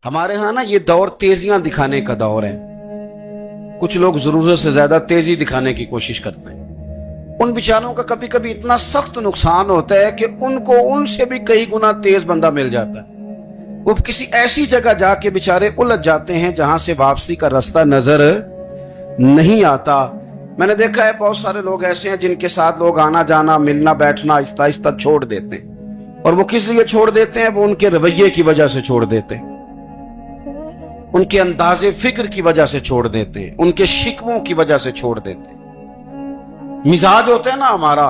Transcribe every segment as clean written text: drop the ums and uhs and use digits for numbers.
ہمارے ہاں نا یہ دور تیزیاں دکھانے کا دور ہے. کچھ لوگ ضرورت سے زیادہ تیزی دکھانے کی کوشش کرتے ہیں. ان بیچاروں کا کبھی کبھی اتنا سخت نقصان ہوتا ہے کہ ان کو ان سے بھی کئی گنا تیز بندہ مل جاتا ہے. وہ کسی ایسی جگہ جا کے بیچارے الجھ جاتے ہیں جہاں سے واپسی کا راستہ نظر نہیں آتا. میں نے دیکھا ہے بہت سارے لوگ ایسے ہیں جن کے ساتھ لوگ آنا جانا ملنا بیٹھنا آہستہ آہستہ چھوڑ دیتے ہیں. اور وہ کس لیے چھوڑ دیتے ہیں؟ وہ ان کے رویے کی وجہ سے چھوڑ دیتے ہیں, ان کے انداز فکر کی وجہ سے چھوڑ دیتے ہیں, ان کے شکووں کی وجہ سے چھوڑ دیتے ہیں. مزاج ہوتا ہے نا ہمارا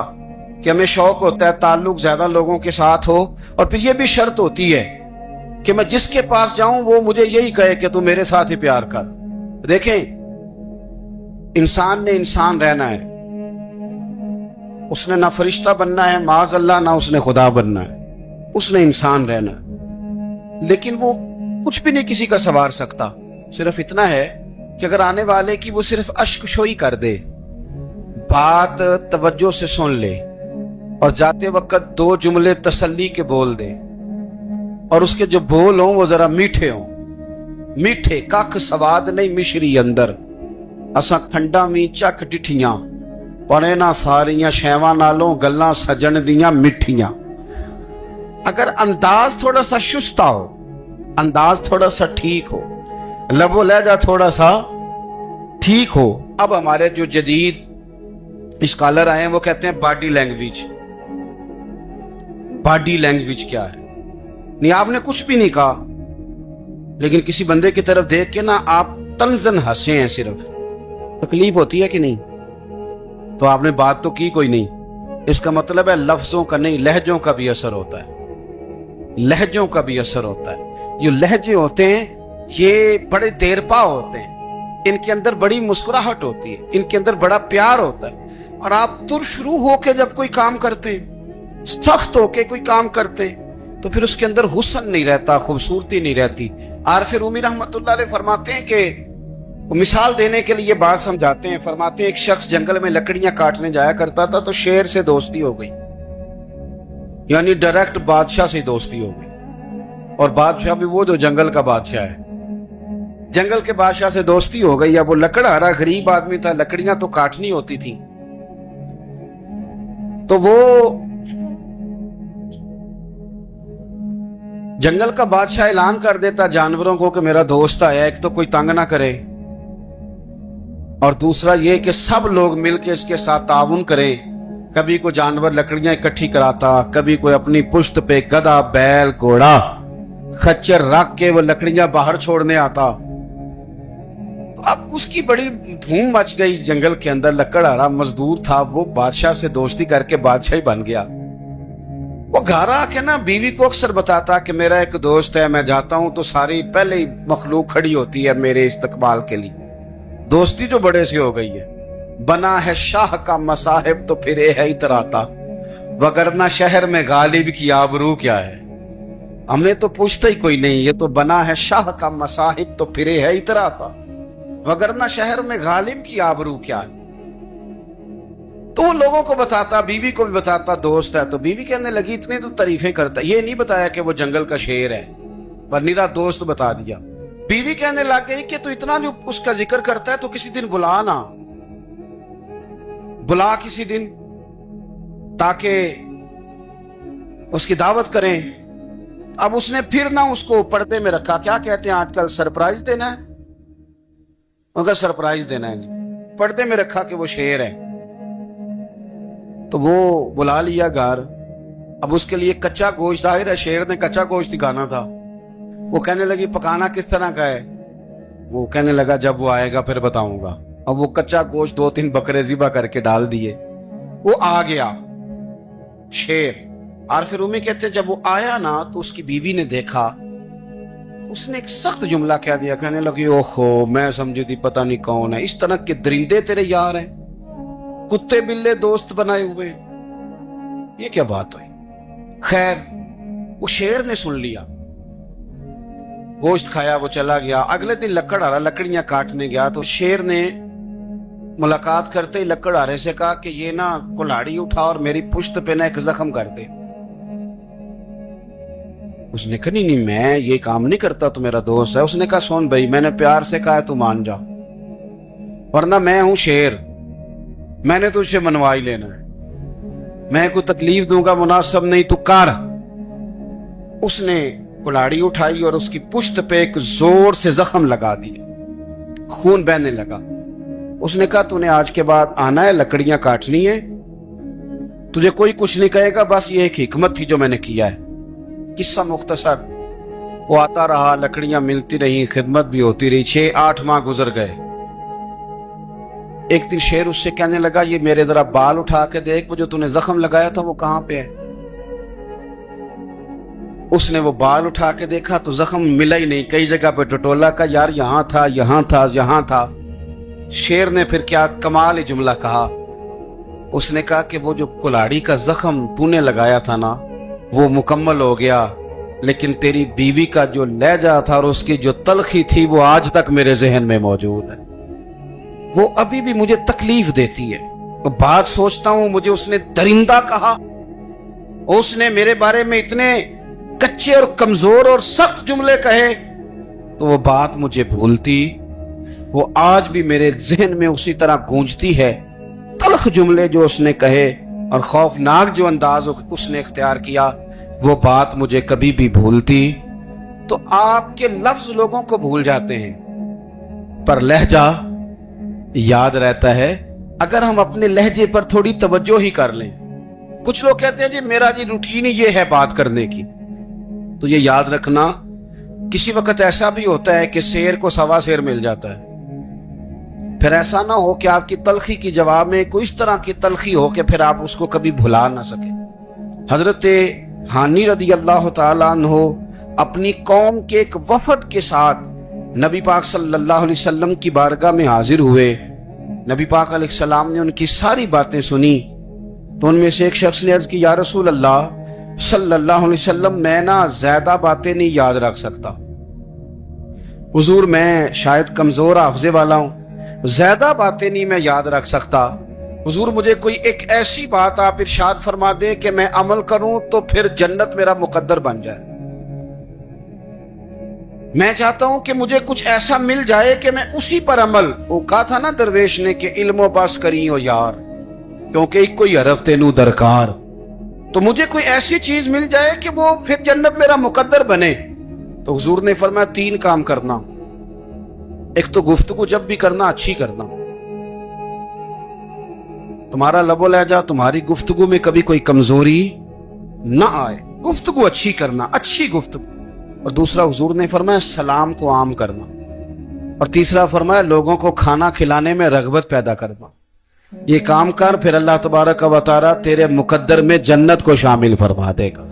کہ ہمیں شوق ہوتا ہے تعلق زیادہ لوگوں کے ساتھ ہو, اور پھر یہ بھی شرط ہوتی ہے کہ میں جس کے پاس جاؤں وہ مجھے یہی کہے کہ تو میرے ساتھ ہی پیار کر. دیکھیں, انسان نے انسان رہنا ہے, اس نے نہ فرشتہ بننا ہے معاذ اللہ, نہ اس نے خدا بننا ہے, اس نے انسان رہنا ہے. لیکن وہ کچھ بھی نہیں کسی کا سنوار سکتا. صرف اتنا ہے کہ اگر آنے والے کی وہ صرف اشک شوئی کر دے, بات توجہ سے سن لے, اور جاتے وقت دو جملے تسلی کے بول دے, اور اس کے جو بول ہوں وہ ذرا میٹھے ہوں, میٹھے کک سواد نہیں مشری اندر, اساں کھنڈا می چک ڈٹھیاں پڑے نہ ساریاں شیواں نالوں گلاں سجن دیاں مٹھیاں. اگر انداز تھوڑا سا شستہ ہو, انداز تھوڑا سا ٹھیک ہو, لب و لہجہ تھوڑا سا ٹھیک ہو. اب ہمارے جو جدید اسکالر آئے ہیں وہ کہتے ہیں باڈی لینگویج. باڈی لینگویج کیا ہے؟ نہیں, آپ نے کچھ بھی نہیں کہا, لیکن کسی بندے کی طرف دیکھ کے نا آپ تنزن ہنسے ہیں, صرف تکلیف ہوتی ہے کہ نہیں؟ تو آپ نے بات تو کی کوئی نہیں. اس کا مطلب ہے لفظوں کا نہیں, لہجوں کا بھی اثر ہوتا ہے, لہجوں کا بھی اثر ہوتا ہے. یہ لہجے ہوتے ہیں یہ بڑے دیر پا ہوتے ہیں, ان کے اندر بڑی مسکراہٹ ہوتی ہے, ان کے اندر بڑا پیار ہوتا ہے. اور آپ شروع ہو کے جب کوئی کام کرتے ہیں, سخت ہو کے کوئی کام کرتے ہیں, تو پھر اس کے اندر حسن نہیں رہتا, خوبصورتی نہیں رہتی. عارف رومی رحمت اللہ علیہ فرماتے ہیں کہ وہ مثال دینے کے لیے بات سمجھاتے ہیں. فرماتے ہیں ایک شخص جنگل میں لکڑیاں کاٹنے جایا کرتا تھا تو شیر سے دوستی ہو گئی, یعنی ڈائریکٹ بادشاہ سے دوستی ہو گئی. اور بادشاہ بھی وہ جو جنگل کا بادشاہ ہے, جنگل کے بادشاہ سے دوستی ہو گئی. اب وہ لکڑہارا غریب آدمی تھا, لکڑیاں تو کاٹنی ہوتی تھی, تو وہ جنگل کا بادشاہ اعلان کر دیتا جانوروں کو کہ میرا دوست آیا, ایک تو کوئی تنگ نہ کرے, اور دوسرا یہ کہ سب لوگ مل کے اس کے ساتھ تعاون کریں. کبھی کوئی جانور لکڑیاں اکٹھی کراتا, کبھی کوئی اپنی پشت پہ گدھا بیل گھوڑا خچر رکھ کے وہ لکڑیاں باہر چھوڑنے آتا. تو اب اس کی بڑی دھوم مچ گئی جنگل کے اندر. لکڑہارا مزدور تھا, وہ بادشاہ سے دوستی کر کے بادشاہ ہی بن گیا. وہ گھر آ کے نا بیوی کو اکثر بتاتا کہ میرا ایک دوست ہے, میں جاتا ہوں تو ساری پہلے ہی مخلوق کھڑی ہوتی ہے میرے استقبال کے لیے. دوستی جو بڑے سے ہو گئی ہے. بنا ہے شاہ کا مصاحب تو پھر یہ ہے اتراتا, وگرنہ شہر میں غالب کی آبرو کیا ہے. ہم نے تو پوچھتا ہی کوئی نہیں, یہ تو بنا ہے شاہ کا مصاحب تو پھر یہ ہے اتراتا, وگرنہ شہر میں غالب کی آبرو کیا ہے. تو وہ لوگوں کو بتاتا, بیوی کو بھی بتاتا دوست ہے. تو بیوی کہنے لگی اتنے تو تعریفیں کرتا, یہ نہیں بتایا کہ وہ جنگل کا شیر ہے, پر نیرا دوست بتا دیا. بیوی کہنے لگ گئی کہ تو اتنا جو اس کا ذکر کرتا ہے تو کسی دن بلا نا, بلا کسی دن تاکہ اس کی دعوت کریں. اب اس نے پھر نہ اس کو پردے میں رکھا, کیا کہتے ہیں آج کل سرپرائز دینا ہے, مگر سرپرائز دینا ہے, پردے میں رکھا کہ وہ شیر ہے. تو وہ بلا لیا گھر. اب اس کے لیے کچا گوشت, ظاہر ہے شیر نے کچا گوشت دکھانا تھا. وہ کہنے لگی پکانا کس طرح کا ہے؟ وہ کہنے لگا جب وہ آئے گا پھر بتاؤں گا. اب وہ کچا گوشت 2-3 بکرے ذبح کر کے ڈال دیے. وہ آ گیا شیر. عارف رومی کہتے ہیں جب وہ آیا نا تو اس کی بیوی نے دیکھا, اس نے ایک سخت جملہ کہہ دیا. کہنے لگی اوہو, میں سمجھی تھی پتہ نہیں کون ہے, اس طرح کے درندے تیرے یار ہیں, کتے بلے دوست بنائے ہوئے, یہ کیا بات ہوئی. خیر وہ شیر نے سن لیا, گوشت کھایا, وہ چلا گیا. اگلے دن لکڑہارا لکڑیاں کاٹنے گیا تو شیر نے ملاقات کرتے ہی لکڑہارے سے کہا کہ یہ نا کلاڑی اٹھا اور میری پشت پہ نا ایک زخم کر دے. اس نے کہا نہیں میں یہ کام نہیں کرتا، تو میرا دوست ہے۔ اس نے کہا سن بھائی، میں نے پیار سے کہا ہے تو مان جا، ورنہ میں ہوں شیر، میں نے تجھ سے منوا ہی لینا ہے، میں کوئی تکلیف دوں گا مناسب نہیں، تو کر۔ اس نے کلاڑی اٹھائی اور اس کی پشت پہ ایک زور سے زخم لگا دیا، خون بہنے لگا۔ اس نے کہا تو نے آج کے بعد آنا ہے، لکڑیاں کاٹنی ہے، تجھے کوئی کچھ نہیں کہے گا، بس یہ ایک حکمت تھی جو میں نے کیا ہے۔ قصہ مختصر، وہ آتا رہا، لکڑیاں ملتی رہی، خدمت بھی ہوتی رہی، 6-8 ماہ گزر گئے۔ ایک دن شیر اس سے کہنے لگا یہ میرے ذرا بال اٹھا کے دیکھ، وہ جو تو نے زخم لگایا تھا وہ کہاں پہ ہے؟ اس نے وہ بال اٹھا کے دیکھا تو زخم ملا ہی نہیں، کئی جگہ پہ ٹٹولا کا، یار یہاں تھا یہاں تھا یہاں تھا۔ شیر نے پھر کیا کمال جملہ کہا، اس نے کہا کہ وہ جو کلاڑی کا زخم تو نے لگایا تھا نا وہ مکمل ہو گیا، لیکن تیری بیوی کا جو لہجہ تھا اور اس کی جو تلخی تھی وہ آج تک میرے ذہن میں موجود ہے، وہ ابھی بھی مجھے تکلیف دیتی ہے۔ بات سوچتا ہوں مجھے اس نے درندہ کہا، اس نے میرے بارے میں اتنے کچے اور کمزور اور سخت جملے کہے، تو وہ بات مجھے بھولتی، وہ آج بھی میرے ذہن میں اسی طرح گونجتی ہے۔ تلخ جملے جو اس نے کہے اور خوفناک جو انداز اس نے اختیار کیا، وہ بات مجھے کبھی بھی بھولتی۔ تو آپ کے لفظ لوگوں کو بھول جاتے ہیں، پر لہجہ یاد رہتا ہے اگر ہم اپنے لہجے پر تھوڑی توجہ ہی کر لیں۔ کچھ لوگ کہتے ہیں جی میرا جی روٹین ہی یہ ہے بات کرنے کی، تو یہ یاد رکھنا کسی وقت ایسا بھی ہوتا ہے کہ شیر کو سوا شیر مل جاتا ہے، پھر ایسا نہ ہو کہ آپ کی تلخی کی جواب میں کوئی اس طرح کی تلخی ہو کہ پھر آپ اس کو کبھی بھلا نہ سکیں۔ حضرت ہانی رضی اللہ تعالیٰ عنہ اپنی قوم کے ایک وفد کے ساتھ نبی پاک صلی اللہ علیہ وسلم کی بارگاہ میں حاضر ہوئے۔ نبی پاک علیہ السلام نے ان کی ساری باتیں سنی، تو ان میں سے ایک شخص نے عرض کی یا رسول اللہ صلی اللہ علیہ وسلم، میں نا زیادہ باتیں نہیں یاد رکھ سکتا، حضور میں شاید کمزور حافظے والا ہوں، زیادہ باتیں نہیں میں یاد رکھ سکتا، حضور مجھے کوئی ایک ایسی بات آپ ارشاد فرما دیں کہ میں عمل کروں تو پھر جنت میرا مقدر بن جائے، میں چاہتا ہوں کہ مجھے کچھ ایسا مل جائے کہ میں اسی پر عمل، وہ کہا تھا نا درویش نے کہ علم و بس کری ہو یار، کیونکہ ایک کوئی حرف تینوں درکار، تو مجھے کوئی ایسی چیز مل جائے کہ وہ پھر جنت میرا مقدر بنے۔ تو حضور نے فرمایا 3 کام کرنا، ایک تو گفتگو جب بھی کرنا اچھی کرنا، تمہارا لب و لہجہ تمہاری گفتگو میں کبھی کوئی کمزوری نہ آئے، گفتگو اچھی کرنا، اچھی گفتگو، اور دوسرا حضور نے فرمایا سلام کو عام کرنا، اور تیسرا فرمایا لوگوں کو کھانا کھلانے میں رغبت پیدا کرنا۔ یہ کام کر، پھر اللہ تبارک و تعالیٰ تیرے مقدر میں جنت کو شامل فرما دے گا۔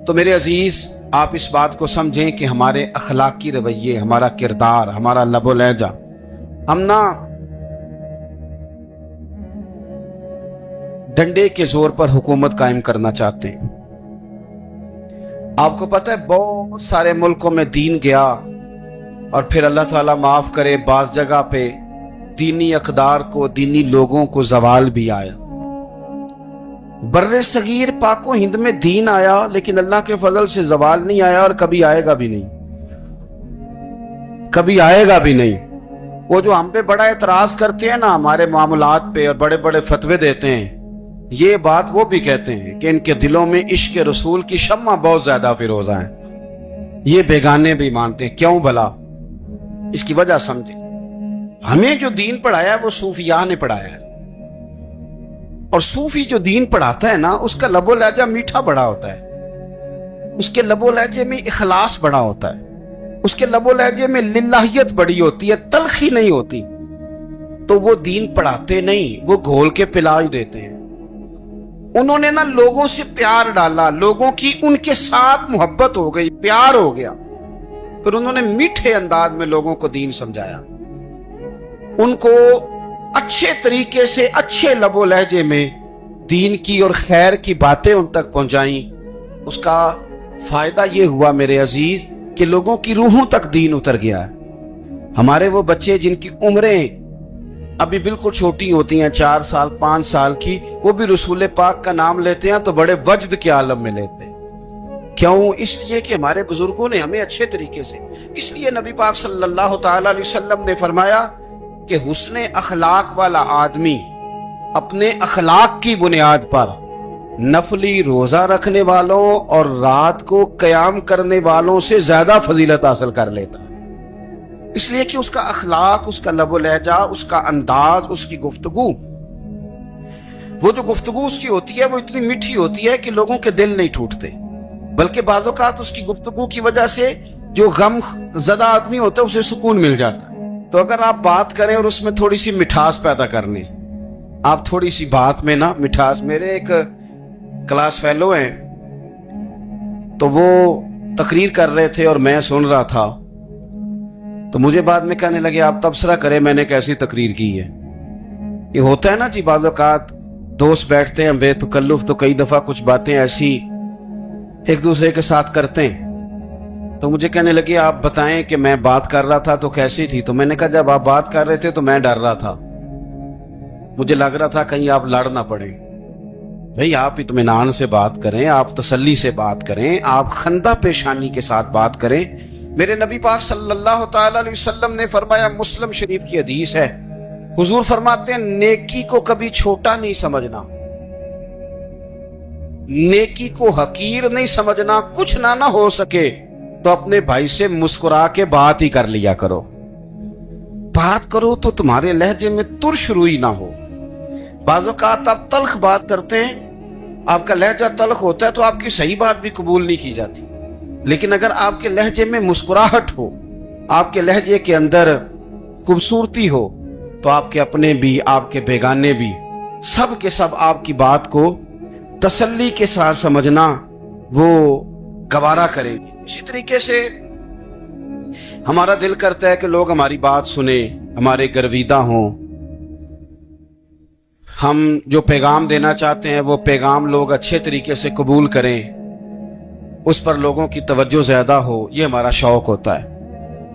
تو میرے عزیز آپ اس بات کو سمجھیں کہ ہمارے اخلاقی رویے، ہمارا کردار، ہمارا لب و لہجہ، ہم نہ ڈنڈے کے زور پر حکومت قائم کرنا چاہتے ہیں۔ آپ کو پتہ ہے بہت سارے ملکوں میں دین گیا اور پھر اللہ تعالیٰ معاف کرے بعض جگہ پہ دینی اقدار کو، دینی لوگوں کو زوال بھی آیا۔ بر صغیر پاک و ہند میں دین آیا لیکن اللہ کے فضل سے زوال نہیں آیا اور کبھی آئے گا بھی نہیں، کبھی آئے گا بھی نہیں۔ وہ جو ہم پہ بڑا اعتراض کرتے ہیں نا ہمارے معاملات پہ اور بڑے بڑے فتوے دیتے ہیں، یہ بات وہ بھی کہتے ہیں کہ ان کے دلوں میں عشق رسول کی شمع بہت زیادہ فیروزہ ہے، یہ بیگانے بھی مانتے ہیں۔ کیوں بھلا؟ اس کی وجہ سمجھیں، ہمیں جو دین پڑھایا ہے وہ صوفیاء نے پڑھایا ہے، اور صوفی جو دین پڑھاتا ہے نا اس کا لب و لہجہ میٹھا بڑا ہوتا ہے، اس کے لب و لہجے میں اخلاص بڑا ہوتا ہے، اس کے لب و لہجے میں للہیت بڑی ہوتی ہے، تلخی نہیں ہوتی۔ تو وہ دین پڑھاتے نہیں، وہ گھول کے پلا ہی دیتے ہیں۔ انہوں نے نا لوگوں سے پیار ڈالا، لوگوں کی ان کے ساتھ محبت ہو گئی، پیار ہو گیا، پھر انہوں نے میٹھے انداز میں لوگوں کو دین سمجھایا، ان کو اچھے طریقے سے اچھے لب و لہجے میں دین کی اور خیر کی باتیں ان تک پہنچائیں۔ اس کا فائدہ یہ ہوا میرے عزیز کہ لوگوں کی روحوں تک دین اتر گیا ہے۔ ہمارے وہ بچے جن کی عمریں ابھی بالکل چھوٹی ہوتی ہیں، 4 سال 5 سال کی، وہ بھی رسول پاک کا نام لیتے ہیں تو بڑے وجد کے عالم میں لیتے ہیں کیوں؟ اس لیے کہ ہمارے بزرگوں نے ہمیں اچھے طریقے سے، اس لیے نبی پاک صلی اللہ تعالی علیہ وسلم نے فرمایا کہ حسن اخلاق والا آدمی اپنے اخلاق کی بنیاد پر نفلی روزہ رکھنے والوں اور رات کو قیام کرنے والوں سے زیادہ فضیلت حاصل کر لیتا ہے، اس لیے کہ اس کا اخلاق، اس کا لب و لہجہ، اس کا انداز، اس کی گفتگو، وہ جو گفتگو اس کی ہوتی ہے وہ اتنی میٹھی ہوتی ہے کہ لوگوں کے دل نہیں ٹوٹتے، بلکہ بعض اوقات اس کی گفتگو کی وجہ سے جو غم زدہ آدمی ہوتا ہے اسے سکون مل جاتا ہے۔ تو اگر آپ بات کریں اور اس میں تھوڑی سی مٹھاس پیدا کر لیں، آپ تھوڑی سی بات میں نا مٹھاس، میرے ایک کلاس فیلو ہیں تو وہ تقریر کر رہے تھے اور میں سن رہا تھا، تو مجھے بعد میں کہنے لگے آپ تبصرہ کریں میں نے کیسی تقریر کی ہے۔ یہ ہوتا ہے نا جی، بعض اوقات دوست بیٹھتے ہیں بے تکلف تو کئی دفعہ کچھ باتیں ایسی ایک دوسرے کے ساتھ کرتے ہیں، تو مجھے کہنے لگے آپ بتائیں کہ میں بات کر رہا تھا تو کیسی تھی؟ تو میں نے کہا جب آپ بات کر رہے تھے تو میں ڈر رہا تھا، مجھے لگ رہا تھا کہیں آپ لڑ نہ پڑیں۔ بھئی آپ اطمینان سے بات کریں، آپ تسلی سے بات کریں، آپ خندہ پیشانی کے ساتھ بات کریں۔ میرے نبی پاک صلی اللہ تعالی علیہ وسلم نے فرمایا، مسلم شریف کی حدیث ہے، حضور فرماتے ہیں نیکی کو کبھی چھوٹا نہیں سمجھنا، نیکی کو حقیر نہیں سمجھنا، کچھ نہ ہو سکے تو اپنے بھائی سے مسکرا کے بات ہی کر لیا کرو، بات کرو تو تمہارے لہجے میں ترش روئی نہ ہو۔ بعض اوقات آپ تلخ بات کرتے ہیں، آپ کا لہجہ تلخ ہوتا ہے تو آپ کی صحیح بات بھی قبول نہیں کی جاتی، لیکن اگر آپ کے لہجے میں مسکراہٹ ہو، آپ کے لہجے کے اندر خوبصورتی ہو، تو آپ کے اپنے بھی، آپ کے بیگانے بھی، سب کے سب آپ کی بات کو تسلی کے ساتھ سمجھنا وہ گوارا کریں گے۔ اسی طریقے سے ہمارا دل کرتا ہے کہ لوگ ہماری بات سنیں، ہمارے گرویدہ ہوں، ہم جو پیغام دینا چاہتے ہیں وہ پیغام لوگ اچھے طریقے سے قبول کریں، اس پر لوگوں کی توجہ زیادہ ہو، یہ ہمارا شوق ہوتا ہے۔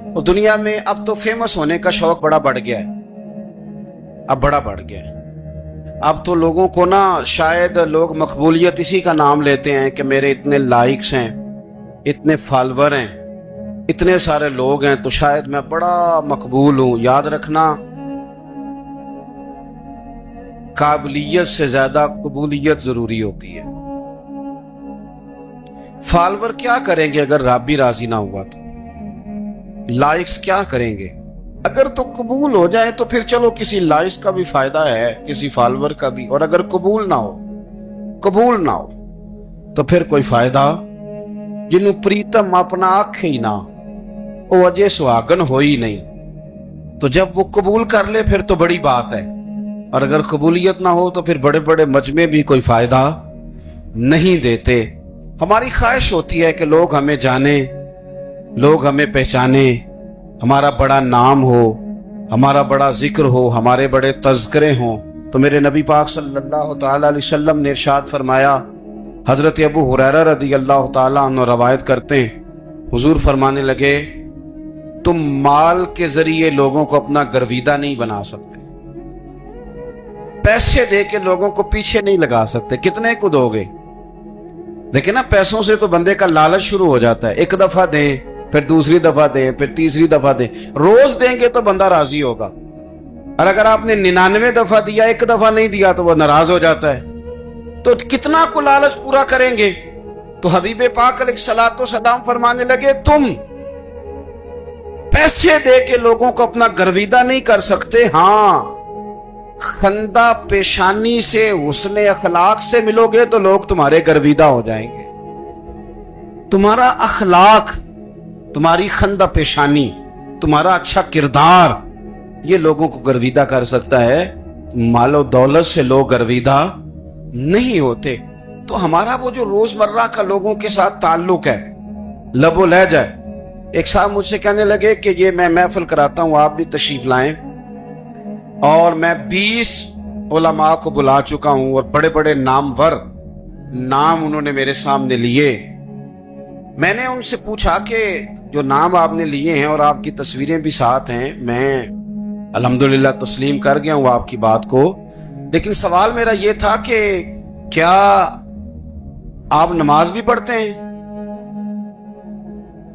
اور دنیا میں اب تو فیمس ہونے کا شوق بڑا بڑھ گیا ہے، اب بڑا بڑھ گیا ہے۔ اب تو لوگوں کو نا شاید لوگ مقبولیت اسی کا نام لیتے ہیں کہ میرے اتنے لائکس ہیں، اتنے فالور ہیں، اتنے سارے لوگ ہیں تو شاید میں بڑا مقبول ہوں۔ یاد رکھنا، قابلیت سے زیادہ قبولیت ضروری ہوتی ہے۔ فالور کیا کریں گے اگر رب بھی راضی نہ ہوا تو؟ لائکس کیا کریں گے؟ اگر تو قبول ہو جائے تو پھر چلو کسی لائکس کا بھی فائدہ ہے، کسی فالور کا بھی، اور اگر قبول نہ ہو تو پھر کوئی فائدہ جنوں پریتم اپنا آنکھ ہی نہ، وہ اجے سہاگن ہو ہی نہیں، تو جب وہ قبول کر لے پھر تو بڑی بات ہے، اور اگر قبولیت نہ ہو تو پھر بڑے بڑے مجمع بھی کوئی فائدہ نہیں دیتے۔ ہماری خواہش ہوتی ہے کہ لوگ ہمیں جانیں، لوگ ہمیں پہچانیں، ہمارا بڑا نام ہو، ہمارا بڑا ذکر ہو، ہمارے بڑے تذکرے ہوں۔ تو میرے نبی پاک صلی اللہ تعالی علیہ وسلم نے ارشاد فرمایا، حضرت ابو ہریرہ رضی اللہ تعالیٰ عنہ روایت کرتے ہیں، حضور فرمانے لگے، تم مال کے ذریعے لوگوں کو اپنا گرویدہ نہیں بنا سکتے، پیسے دے کے لوگوں کو پیچھے نہیں لگا سکتے، کتنے کو دو گے؟ دیکھیں نا، پیسوں سے تو بندے کا لالچ شروع ہو جاتا ہے، ایک دفعہ دیں، پھر دوسری دفعہ دیں، پھر تیسری دفعہ دیں، روز دیں گے تو بندہ راضی ہوگا، اور اگر آپ نے 99 دفعہ دیا، ایک دفعہ نہیں دیا تو وہ ناراض ہو جاتا ہے، تو کتنا کو لالچ پورا کریں گے؟ تو حبیب پاک علیہ الصلوۃ والسلام فرمانے لگے، تم پیسے دے کے لوگوں کو اپنا گرویدہ نہیں کر سکتے، ہاں خندہ پیشانی سے، حسن اخلاق سے ملو گے تو لوگ تمہارے گرویدہ ہو جائیں گے۔ تمہارا اخلاق، تمہاری خندہ پیشانی، تمہارا اچھا کردار، یہ لوگوں کو گرویدہ کر سکتا ہے، مال و دولت سے لوگ گرویدہ نہیں ہوتے۔ تو ہمارا وہ جو روزمرہ کا لوگوں کے ساتھ تعلق ہے، لب و لہجہ ہے۔ ایک صاحب مجھ سے کہنے لگے کہ یہ میں محفل کراتا ہوں، آپ بھی تشریف لائیں، اور میں 20 علماء کو بلا چکا ہوں، اور بڑے بڑے نامور نام انہوں نے میرے سامنے لیے۔ میں نے ان سے پوچھا کہ جو نام آپ نے لیے ہیں اور آپ کی تصویریں بھی ساتھ ہیں، میں الحمدللہ تسلیم کر گیا ہوں آپ کی بات کو، لیکن سوال میرا یہ تھا کہ کیا آپ نماز بھی پڑھتے ہیں؟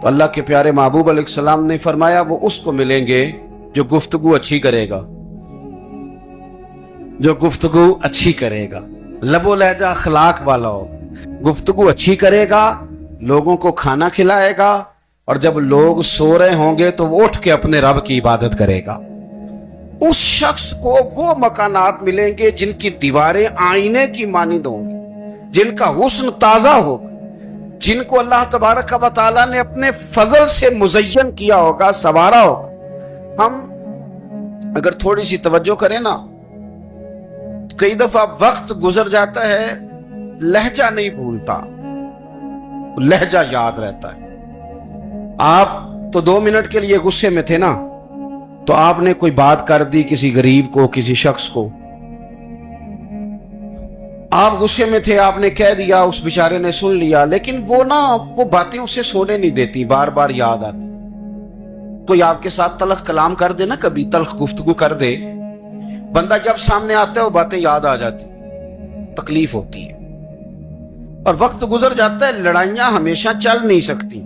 تو اللہ کے پیارے محبوب علیہ السلام نے فرمایا وہ اس کو ملیں گے جو گفتگو اچھی کرے گا، جو گفتگو اچھی کرے گا، لب و لہجہ اخلاق والا ہو، گفتگو اچھی کرے گا، لوگوں کو کھانا کھلائے گا، اور جب لوگ سو رہے ہوں گے تو وہ اٹھ کے اپنے رب کی عبادت کرے گا۔ اس شخص کو وہ مکانات ملیں گے جن کی دیواریں آئینے کی مانند ہوں گی، جن کا حسن تازہ ہوگا، جن کو اللہ تبارک و تعالیٰ نے اپنے فضل سے مزین کیا ہوگا، سنوارا ہوگا۔ ہم اگر تھوڑی سی توجہ کریں نا، کئی دفعہ وقت گزر جاتا ہے، لہجہ نہیں بھولتا، لہجہ یاد رہتا ہے۔ آپ تو 2 منٹ کے لیے غصے میں تھے نا، تو آپ نے کوئی بات کر دی کسی غریب کو، کسی شخص کو، آپ غصے میں تھے، آپ نے کہہ دیا، اس بیچارے نے سن لیا، لیکن وہ باتیں اسے سونے نہیں دیتی، بار بار یاد آتی۔ کوئی آپ کے ساتھ تلخ کلام کر دے نا، کبھی تلخ گفتگو کر دے، بندہ جب سامنے آتا ہے وہ باتیں یاد آ جاتی، تکلیف ہوتی ہے، اور وقت گزر جاتا ہے۔ لڑائیاں ہمیشہ چل نہیں سکتی۔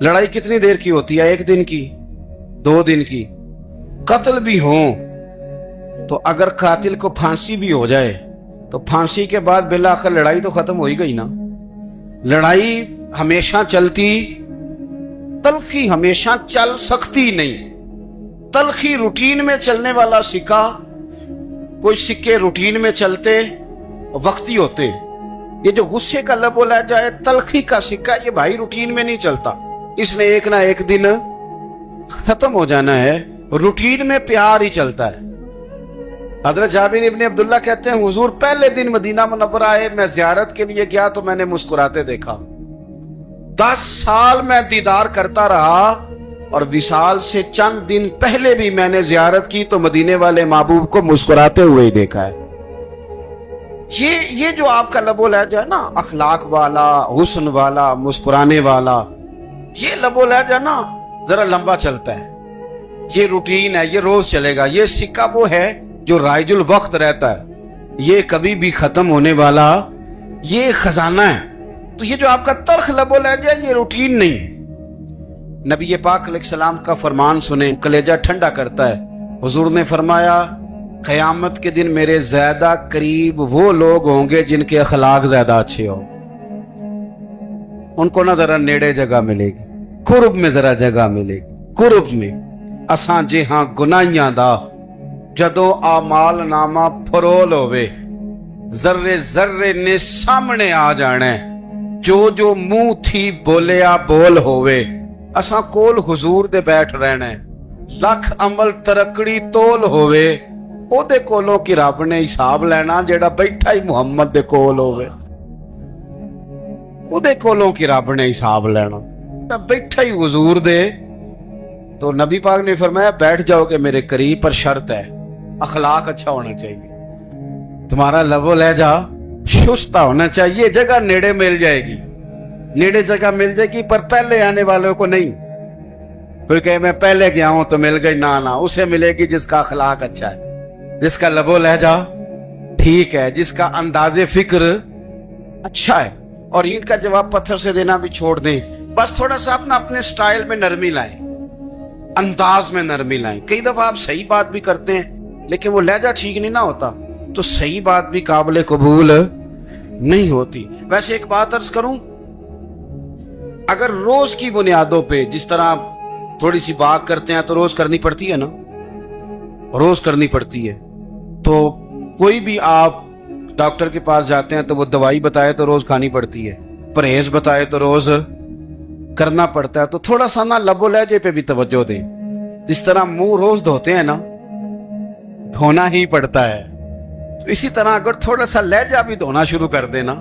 لڑائی کتنی دیر کی ہوتی ہے؟ 1 دن کی، 2 دن کی۔ قتل بھی ہوں تو اگر قاتل کو پھانسی بھی ہو جائے تو پھانسی کے بعد بالآخر لڑائی تو ختم ہو ہی گئی نا۔ لڑائی ہمیشہ چلتی، تلخی ہمیشہ چل سکتی نہیں۔ تلخی روٹین میں چلنے والا سکہ، کوئی سکے روٹین میں چلتے وقتی ہوتے، یہ جو غصے کا لب و لہجہ ہے، تلخی کا سکہ، یہ بھائی روٹین میں نہیں چلتا، اس نے ایک نہ ایک دن ختم ہو جانا ہے۔ روٹین میں پیار ہی چلتا ہے۔ حضرت جابر ابن عبداللہ کہتے ہیں حضور پہلے دن مدینہ منورہ آئے، میں زیارت کے لیے گیا تو میں نے مسکراتے دیکھا۔ 10 سال میں دیدار کرتا رہا، اور وصال سے چند دن پہلے بھی میں نے زیارت کی تو مدینے والے محبوب کو مسکراتے ہوئے ہی دیکھا ہے۔ یہ جو آپ کا لب و لہجہ ہے نا، اخلاق والا، حسن والا، مسکرانے والا، یہ لب و لہجہ نا ذرا لمبا چلتا ہے، یہ روٹین ہے، یہ روز چلے گا۔ یہ سکہ وہ ہے جو رائج الوقت رہتا ہے، یہ کبھی بھی ختم ہونے والا یہ خزانہ ہے۔ تو یہ جو آپ کا تلخ لب و لہجہ ہے، یہ روٹین نہیں۔ نبی پاک علیہ السلام کا فرمان سنیں، کلیجہ ٹھنڈا کرتا ہے۔ حضور نے فرمایا قیامت کے دن میرے زیادہ قریب وہ لوگ ہوں گے جن کے اخلاق زیادہ اچھے ہوں، ان کو نہ ذرا نیڑے جگہ ملے گی، قرب میں ذرا جگہ ملے گی، قرب میں۔ اساں جے ہاں گناہیاں دا جدوں آمال نامہ پھرول ہوئے، ذرے ذرے نے سامنے آ جانے، جو منہ تھی بولیا بول ہوئے، اساں کول حضور دے بیٹھ رہنے، لکھ عمل ترکڑی تول ہوئے، او دے کولوں کی رب نے حساب لینا جیڑا بیٹھا ہی محمد دے کول ہوئے، او دے کولوں کی رب نے حساب لینا، بیٹھا ہی حضور دے۔ تو نبی پاک نے فرمایا بیٹھ جاؤ کہ میرے قریب، پر شرط ہے اخلاق اچھا ہونا چاہیے، تمہارا لب و لہجہ شستہ ہونا چاہیے، جگہ نیڑے مل جائے گی، نیڑے جگہ مل جائے گی، پر پہلے آنے والوں کو نہیں۔ کوئی کہے میں پہلے گیا ہوں تو مل گئی، نہ اسے ملے گی جس کا اخلاق اچھا ہے، جس کا لب و لہجہ ٹھیک ہے، جس کا انداز فکر اچھا ہے۔ اور اینٹ کا جواب پتھر سے دینا بھی چھوڑ دیں، بس تھوڑا سا اپنے سٹائل میں نرمی لائیں، انداز میں نرمی لائیں۔ کئی دفعہ آپ صحیح بات بھی کرتے ہیں لیکن وہ لہجہ ٹھیک نہیں نہ ہوتا، تو صحیح بات بھی قابل قبول نہیں ہوتی۔ ویسے ایک بات عرض کروں، اگر روز کی بنیادوں پہ جس طرح تھوڑی سی بات کرتے ہیں تو روز کرنی پڑتی ہے نا، روز کرنی پڑتی ہے، تو کوئی بھی آپ ڈاکٹر کے پاس جاتے ہیں تو وہ دوائی بتائے تو روز کھانی پڑتی ہے، پرہیز بتائے تو روز کرنا پڑتا ہے۔ تو تھوڑا سا نا لب و لہجے پہ بھی توجہ دیں، جس طرح منہ روز دھوتے ہیں نا، دھونا ہی پڑتا ہے، تو اسی طرح اگر تھوڑا سا لہجہ بھی دھونا شروع کر دینا۔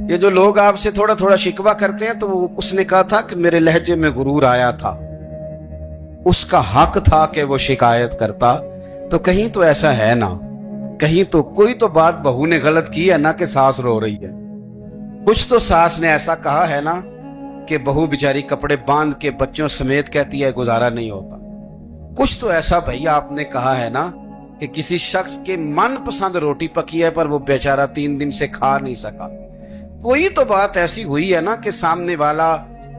یہ جو لوگ آپ سے تھوڑا تھوڑا شکوہ کرتے ہیں، تو اس نے کہا تھا کہ میرے لہجے میں غرور آیا تھا، اس کا حق تھا کہ وہ شکایت کرتا، تو کہیں تو ایسا ہے نا، کہیں تو کوئی تو بات بہو نے غلط کی ہے نا کہ ساس رو رہی ہے، کچھ تو ساس نے ایسا کہا ہے نا کہ بہو بیچاری کپڑے باندھ کے بچوں سمیت کہتی ہے گزارا نہیں ہوتا، کچھ تو ایسا بھائی آپ نے کہا ہے نا کہ کسی شخص کے من پسند روٹی پکی ہے پر وہ بیچارہ 3 دن سے کھا نہیں سکا، کوئی تو بات ایسی ہوئی ہے نا کہ سامنے والا